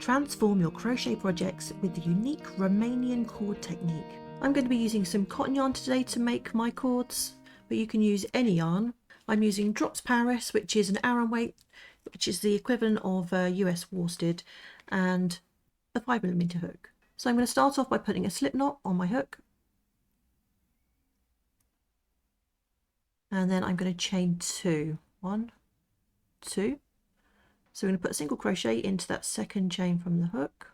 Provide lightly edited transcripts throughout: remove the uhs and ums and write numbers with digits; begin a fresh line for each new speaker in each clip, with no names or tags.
Transform your crochet projects with the unique Romanian cord technique. I'm going to be using some cotton yarn today to make my cords, but you can use any yarn. I'm using Drops Paris, which is an Aran weight, which is the equivalent of US worsted, and a 5mm hook. So I'm going to start off by putting a slip knot on my hook, and then I'm going to chain 2. 1, 2. So we're going to put a single crochet into that second chain from the hook.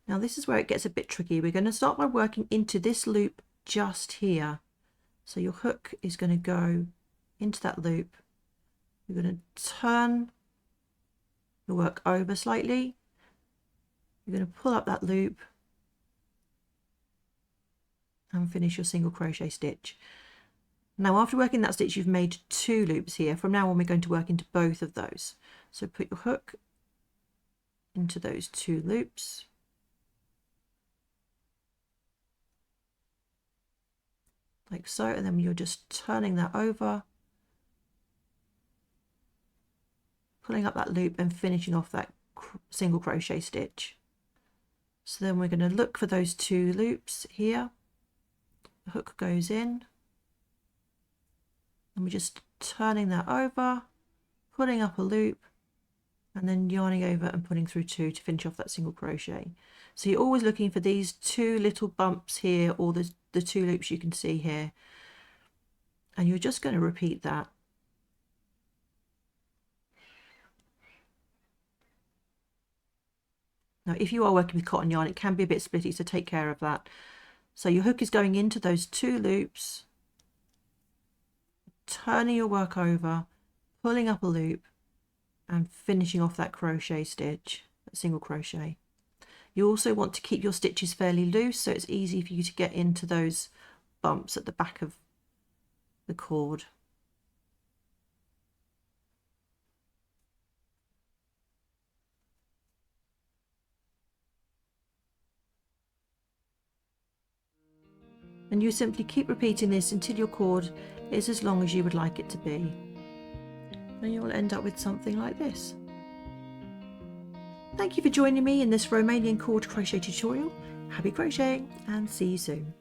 Now this is where it gets a bit tricky. We're going to start by working into this loop just here. So your hook is going to go into that loop. You're going to turn your work over slightly. You're going to pull up that loop and finish your single crochet stitch. Now after working that stitch, you've made 2 loops here. From now on we're going to work into both of those. So put your hook into those 2 loops. Like so, and then you're just turning that over, pulling up that loop and finishing off that single crochet stitch. So then we're going to look for those 2 loops here. The hook goes in, and we're just turning that over, pulling up a loop, and then yarning over and pulling through 2 to finish off that single crochet. So you're always looking for these 2 little bumps here, or the 2 loops you can see here, and you're just going to repeat that. Now if you are working with cotton yarn, it can be a bit splitty, so take care of that. So your hook is going into those 2 loops, turning your work over, pulling up a loop and finishing off that crochet stitch, that single crochet. You also want to keep your stitches fairly loose so it's easy for you to get into those bumps at the back of the cord. And you simply keep repeating this until your cord is as long as you would like it to be. And you will end up with something like this. Thank you for joining me in this Romanian cord crochet tutorial. Happy crocheting and see you soon.